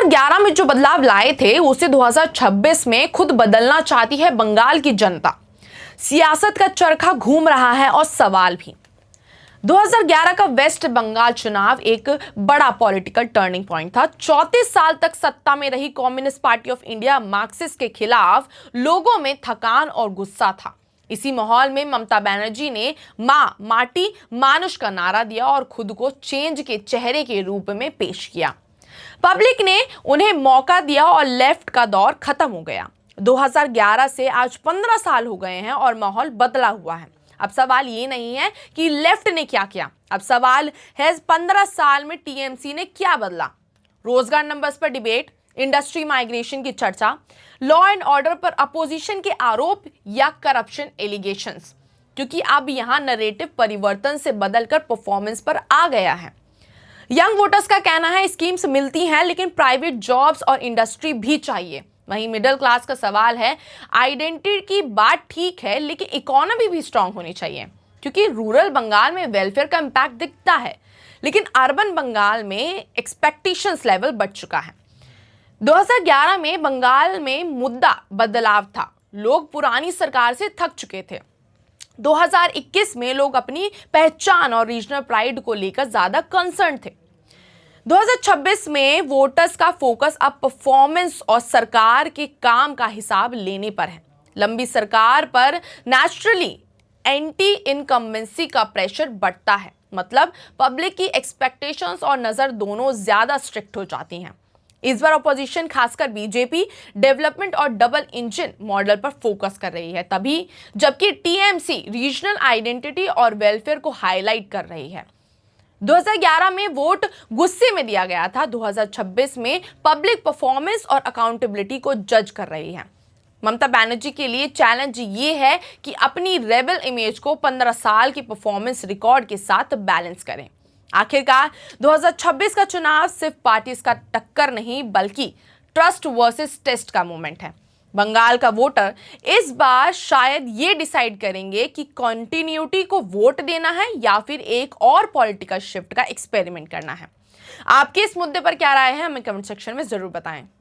2011 में जो बदलाव लाए थे उसे 2026 में खुद बदलना चाहती है बंगाल की जनता। सियासत का चरखा घूम रहा है और सवाल भी। 2011 का वेस्ट बंगाल चुनाव एक बड़ा पॉलिटिकल टर्निंग पॉइंट था। 34 साल तक सत्ता में रही communist party of India Marxist के खिलाफ लोगों में थकान और गुस्सा था। इसी माहौल में ममता बनर्जी ने मां माटी मानुष का नारा दिया और खुद को चेंज के चेहरे के रूप में पेश किया। पब्लिक ने उन्हें मौका दिया और लेफ्ट का दौर खत्म हो गया। 2011 से आज 15 साल हो गए हैं और माहौल बदला हुआ है। अब सवाल ये नहीं है कि लेफ्ट ने क्या किया, अब सवाल है 15 साल में टीएमसी ने क्या बदला। रोजगार नंबर्स पर डिबेट, इंडस्ट्री माइग्रेशन की चर्चा, लॉ एंड ऑर्डर पर अपोजिशन के आरोप या करप्शन एलिगेशंस, क्योंकि अब यहां नरेटिव परिवर्तन से बदलकर परफॉर्मेंस पर आ गया है। यंग वोटर्स का कहना है स्कीम्स मिलती हैं लेकिन प्राइवेट जॉब्स और इंडस्ट्री भी चाहिए। वहीं मिडिल क्लास का सवाल है आइडेंटिटी की बात ठीक है लेकिन इकोनॉमी भी स्ट्रांग होनी चाहिए, क्योंकि रूरल बंगाल में वेलफेयर का इंपैक्ट दिखता है लेकिन अर्बन बंगाल में एक्सपेक्टेशंस लेवल बढ़ चुका है। 2011 में बंगाल में मुद्दा बदलाव था, लोग पुरानी सरकार से थक चुके थे। 2021 में लोग अपनी पहचान और रीजनल प्राइड को लेकर ज्यादा कंसर्न थे। 2026 में वोटर्स का फोकस अब परफॉर्मेंस और सरकार के काम का हिसाब लेने पर है। लंबी सरकार पर नेचुरली एंटी इनकम्बेंसी का प्रेशर बढ़ता है, मतलब पब्लिक की एक्सपेक्टेशंस और नजर दोनों ज्यादा स्ट्रिक्ट हो जाती हैं। इस बार अपोजिशन खासकर बीजेपी डेवलपमेंट और डबल इंजन मॉडल पर फोकस कर रही है, तभी जबकि टीएमसी रीजनल आइडेंटिटी और वेलफेयर को हाईलाइट कर रही है। 2011 में वोट गुस्से में दिया गया था, 2026 में पब्लिक परफॉर्मेंस और अकाउंटेबिलिटी को जज कर रही है। ममता बनर्जी के लिए चैलेंज ये है कि अपनी रेबल इमेज को 15 साल की परफॉर्मेंस रिकॉर्ड के साथ बैलेंस करें। आखिरकार 2026 का चुनाव सिर्फ पार्टीज का टक्कर नहीं बल्कि ट्रस्ट वर्सेस टेस्ट का मोमेंट है। बंगाल का वोटर इस बार शायद ये डिसाइड करेंगे कि कंटिन्यूटी को वोट देना है या फिर एक और पॉलिटिकल शिफ्ट का एक्सपेरिमेंट करना है। आपके इस मुद्दे पर क्या राय है हमें कमेंट सेक्शन में जरूर बताएं।